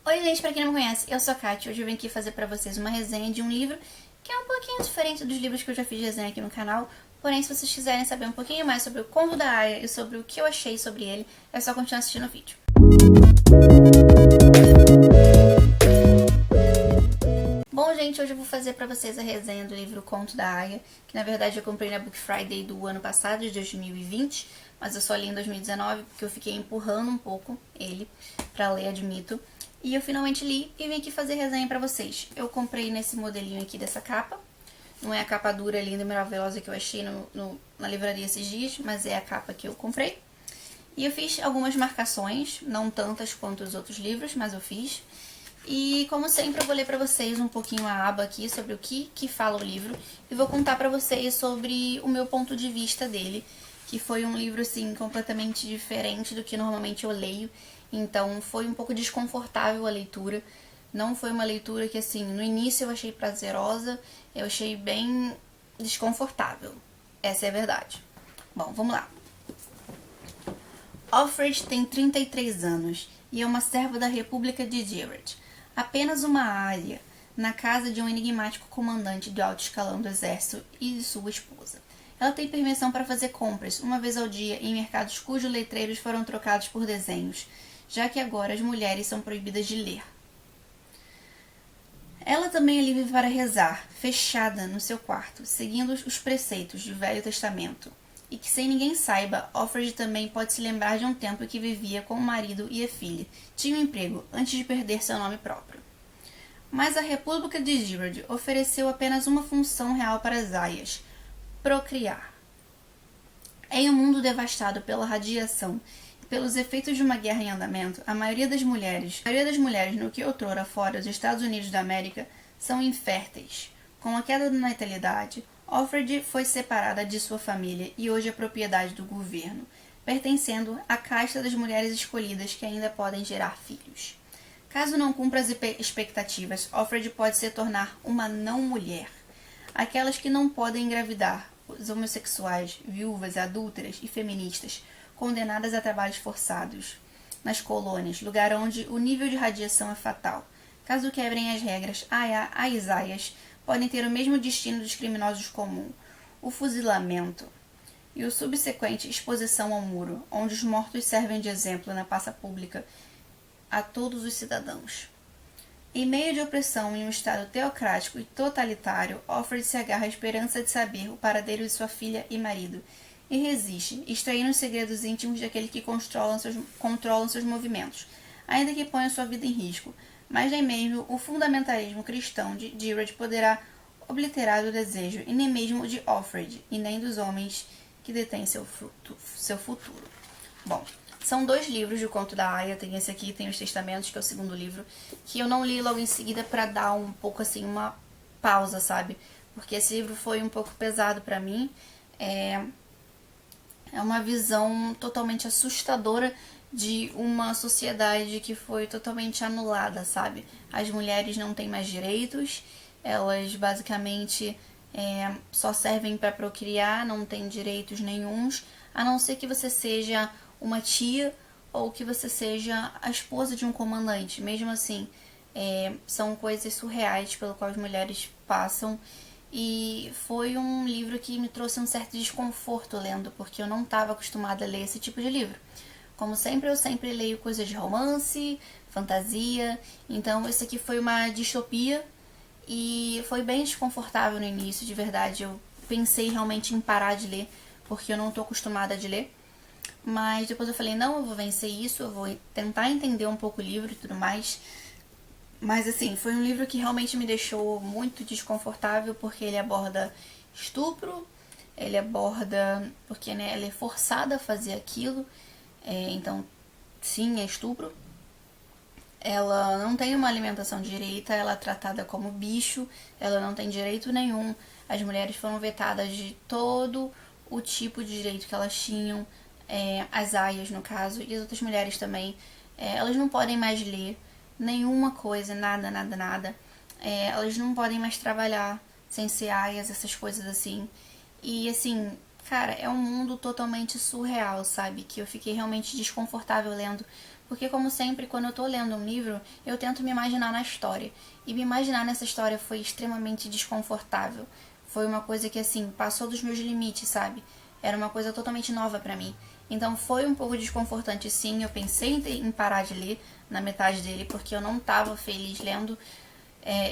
Oi gente, pra quem não me conhece, eu sou a Kátia. Hoje eu vim aqui fazer pra vocês uma resenha de um livro que é um pouquinho diferente dos livros que eu já fiz resenha aqui no canal. Porém, se vocês quiserem saber um pouquinho mais sobre o Conto da Aia e sobre o que eu achei sobre ele, é só continuar assistindo o vídeo. Bom, gente, hoje eu vou fazer pra vocês a resenha do livro Conto da Aia, que na verdade eu comprei na Book Friday do ano passado, de 2020, mas eu só li em 2019 porque eu fiquei empurrando um pouco ele pra ler, admito. E eu finalmente li e vim aqui fazer resenha pra vocês. Eu comprei nesse modelinho aqui dessa capa. Não é a capa dura, linda e maravilhosa que eu achei na livraria esses dias, mas é a capa que eu comprei. E eu fiz algumas marcações, não tantas quanto os outros livros, mas eu fiz. E como sempre eu vou ler pra vocês um pouquinho a aba aqui sobre o que fala o livro. E vou contar pra vocês sobre o meu ponto de vista dele, que foi um livro assim completamente diferente do que normalmente eu leio. Então foi um pouco desconfortável a leitura. Não foi uma leitura que assim, no início eu achei prazerosa, eu achei bem desconfortável. Essa é a verdade. Bom, vamos lá. Offred tem 33 anos e é uma serva da República de Direct. Apenas uma área na casa de um enigmático comandante de alto escalão do exército e de sua esposa. Ela tem permissão para fazer compras uma vez ao dia em mercados cujos letreiros foram trocados por desenhos, já que agora as mulheres são proibidas de ler. Ela também é livre para rezar, fechada no seu quarto, seguindo os preceitos do Velho Testamento. E que sem ninguém saiba, Offred também pode se lembrar de um tempo em que vivia com o marido e a filha. Tinha um emprego antes de perder seu nome próprio. Mas a República de Girard ofereceu apenas uma função real para as aias: procriar. Em um mundo devastado pela radiação e pelos efeitos de uma guerra em andamento, a maioria das mulheres no que outrora fora dos Estados Unidos da América são inférteis. Com a queda da natalidade, Offred foi separada de sua família e hoje é propriedade do governo, pertencendo à casta das mulheres escolhidas que ainda podem gerar filhos. Caso não cumpra as expectativas, Offred pode se tornar uma não-mulher. Aquelas que não podem engravidar, os homossexuais, viúvas, adúlteras e feministas, condenadas a trabalhos forçados nas colônias, lugar onde o nível de radiação é fatal. Caso quebrem as regras, as aias podem ter o mesmo destino dos criminosos comuns, o fuzilamento e o subsequente exposição ao muro, onde os mortos servem de exemplo na praça pública a todos os cidadãos. Em meio de opressão em um estado teocrático e totalitário, Offred se agarra à esperança de saber o paradeiro de sua filha e marido, e resiste, extraindo os segredos íntimos daquele que controlam seus movimentos, ainda que ponha sua vida em risco. Mas nem mesmo o fundamentalismo cristão de Girard poderá obliterar o desejo, e nem mesmo de Offred, e nem dos homens que detêm seu futuro. Bom, são 2 livros de Conto da Aia, tem esse aqui, tem os Testamentos, que é o segundo livro, que eu não li logo em seguida pra dar um pouco assim, uma pausa, sabe? Porque esse livro foi um pouco pesado pra mim, é uma visão totalmente assustadora de uma sociedade que foi totalmente anulada, sabe? As mulheres não têm mais direitos, elas basicamente só servem para procriar, não têm direitos nenhuns, a não ser que você seja uma tia ou que você seja a esposa de um comandante. Mesmo assim, são coisas surreais pelo qual as mulheres passam. E foi um livro que me trouxe um certo desconforto lendo, porque eu não estava acostumada a ler esse tipo de livro. Como sempre, eu sempre leio coisas de romance, fantasia, então esse aqui foi uma distopia e foi bem desconfortável no início, de verdade. Eu pensei realmente em parar de ler, porque eu não estou acostumada de ler. Mas depois eu falei, não, eu vou vencer isso, eu vou tentar entender um pouco o livro e tudo mais. Mas assim, foi um livro que realmente me deixou muito desconfortável, porque ele aborda estupro, ele aborda porque né, ela é forçada a fazer aquilo, então sim, é estupro. Ela não tem uma alimentação direita, ela é tratada como bicho, ela não tem direito nenhum. As mulheres foram vetadas de todo o tipo de direito que elas tinham, as aias no caso, e as outras mulheres também. Elas não podem mais ler nenhuma coisa, nada. Elas não podem mais trabalhar sem ser aias, essas coisas assim. E assim, cara, é um mundo totalmente surreal, sabe? Que eu fiquei realmente desconfortável lendo, Porque, como sempre, quando eu tô lendo um livro, eu tento me imaginar na história. E me imaginar nessa história foi extremamente desconfortável. Foi uma coisa que, assim, passou dos meus limites, sabe? Era uma coisa totalmente nova pra mim. Então foi um pouco desconfortante, sim. Eu pensei em parar de ler na metade dele, porque eu não tava feliz lendo.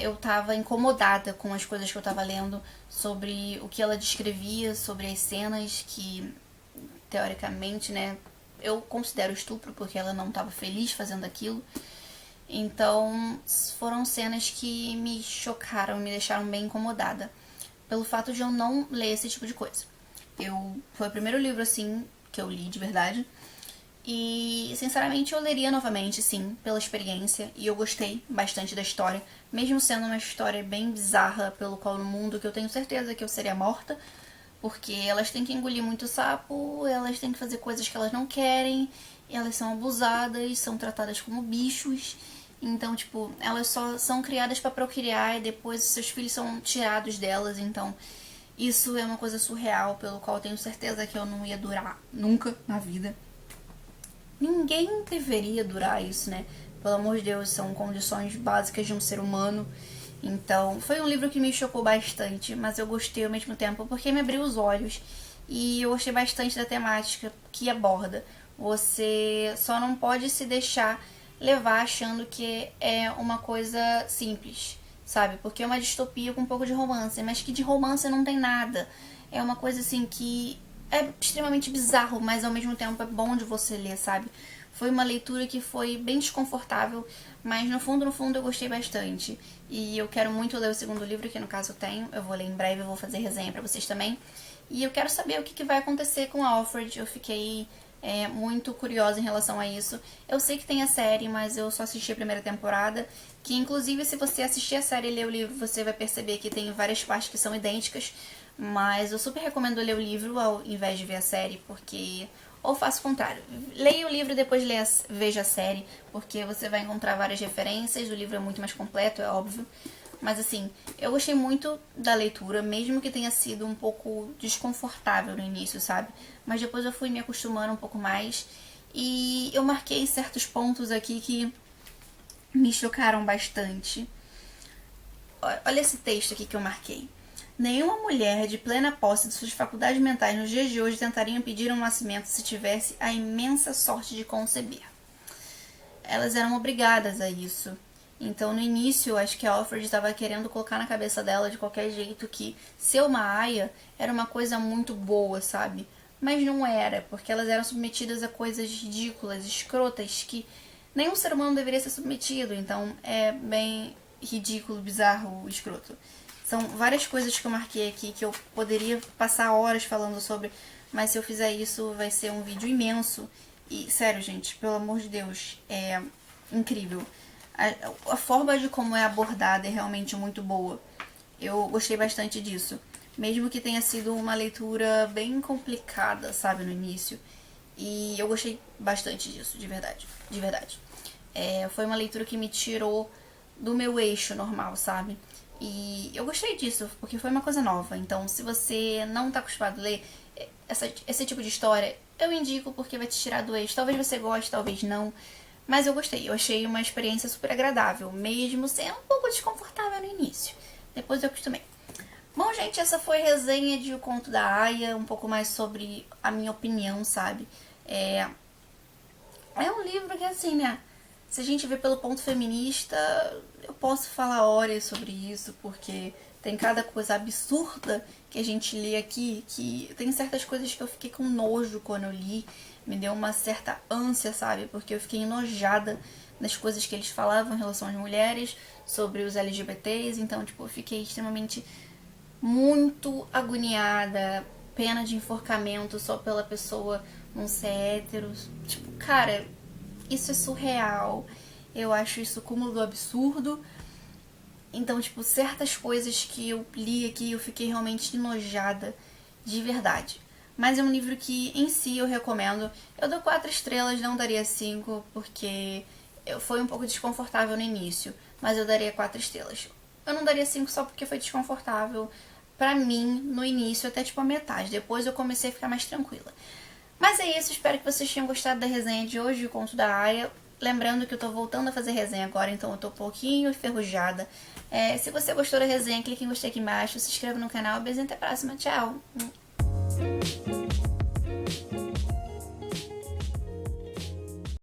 Eu tava incomodada com as coisas que eu tava lendo, sobre o que ela descrevia, sobre as cenas que, teoricamente, né, eu considero estupro, porque ela não tava feliz fazendo aquilo. Então foram cenas que me chocaram, me deixaram bem incomodada, pelo fato de eu não ler esse tipo de coisa. Foi o primeiro livro, assim, que eu li de verdade. E, sinceramente, eu leria novamente, sim, pela experiência. E eu gostei bastante da história, mesmo sendo uma história bem bizarra, pelo qual no mundo que eu tenho certeza que eu seria morta. Porque elas têm que engolir muito sapo, elas têm que fazer coisas que elas não querem, elas são abusadas, são tratadas como bichos. Então, tipo, elas só são criadas para procriar e depois os seus filhos são tirados delas. Então, isso é uma coisa surreal, pelo qual eu tenho certeza que eu não ia durar nunca na vida. Ninguém deveria durar isso, né? Pelo amor de Deus, são condições básicas de um ser humano. Então, foi um livro que me chocou bastante, mas eu gostei ao mesmo tempo porque me abriu os olhos. E eu gostei bastante da temática que aborda. Você só não pode se deixar levar achando que é uma coisa simples, sabe? Porque é uma distopia com um pouco de romance, mas que de romance não tem nada. É uma coisa assim que é extremamente bizarro, mas ao mesmo tempo é bom de você ler, sabe? Foi uma leitura que foi bem desconfortável, mas no fundo eu gostei bastante. E eu quero muito ler o segundo livro, que no caso eu tenho. Eu vou ler em breve, eu vou fazer resenha pra vocês também. E eu quero saber o que vai acontecer com a Alfred. Eu fiquei muito curiosa em relação a isso. Eu sei que tem a série, mas eu só assisti a primeira temporada. Que inclusive, se você assistir a série e ler o livro, você vai perceber que tem várias partes que são idênticas. Mas eu super recomendo ler o livro ao invés de ver a série, porque... Ou faça o contrário. Leia o livro e depois veja a série, porque você vai encontrar várias referências. O livro é muito mais completo, é óbvio. Mas assim, eu gostei muito da leitura, mesmo que tenha sido um pouco desconfortável no início, sabe? Mas depois eu fui me acostumando um pouco mais. E eu marquei certos pontos aqui que me chocaram bastante. Olha esse texto aqui que eu marquei. Nenhuma mulher de plena posse de suas faculdades mentais nos dias de hoje tentaria impedir um nascimento se tivesse a imensa sorte de conceber. Elas eram obrigadas a isso. Então, no início, acho que a Alfred estava querendo colocar na cabeça dela de qualquer jeito que ser uma aia era uma coisa muito boa, sabe? Mas não era, porque elas eram submetidas a coisas ridículas, escrotas, que nenhum ser humano deveria ser submetido. Então, é bem ridículo, bizarro, escroto. São várias coisas que eu marquei aqui que eu poderia passar horas falando sobre, mas se eu fizer isso vai ser um vídeo imenso. E, sério, gente, pelo amor de Deus, é incrível. A forma de como é abordada é realmente muito boa. Eu gostei bastante disso. Mesmo que tenha sido uma leitura bem complicada, sabe, no início. E eu gostei bastante disso, de verdade. De verdade. Foi uma leitura que me tirou do meu eixo normal, sabe? E eu gostei disso, porque foi uma coisa nova. Então, se você não tá acostumado a ler esse tipo de história, eu indico porque vai te tirar do eixo. Talvez você goste, talvez não. Mas eu gostei. Eu achei uma experiência super agradável, mesmo sendo um pouco desconfortável no início. Depois eu acostumei. Bom, gente, essa foi a resenha de O Conto da Aia. Um pouco mais sobre a minha opinião, sabe? É um livro que, assim, né? Se a gente vê pelo ponto feminista, eu posso falar horas sobre isso, porque tem cada coisa absurda que a gente lê aqui, que tem certas coisas que eu fiquei com nojo quando eu li, me deu uma certa ânsia, sabe? Porque eu fiquei enojada das coisas que eles falavam em relação às mulheres, sobre os LGBTs, então, tipo, eu fiquei extremamente muito agoniada, pena de enforcamento só pela pessoa não ser hétero. Tipo, cara, isso é surreal. Eu acho isso cúmulo do absurdo. Então, tipo, certas coisas que eu li aqui eu fiquei realmente enojada, de verdade. Mas é um livro que, em si, eu recomendo. Eu dou 4 estrelas, não daria 5, porque foi um pouco desconfortável no início. Mas eu daria 4 estrelas. Eu não daria 5 só porque foi desconfortável pra mim no início, até tipo a metade. Depois eu comecei a ficar mais tranquila. Mas é isso, espero que vocês tenham gostado da resenha de hoje, o Conto da Aia. Lembrando que eu tô voltando a fazer resenha agora, então eu tô um pouquinho enferrujada. Se você gostou da resenha, clique em gostei aqui embaixo, se inscreva no canal. Beijo e até a próxima. Tchau!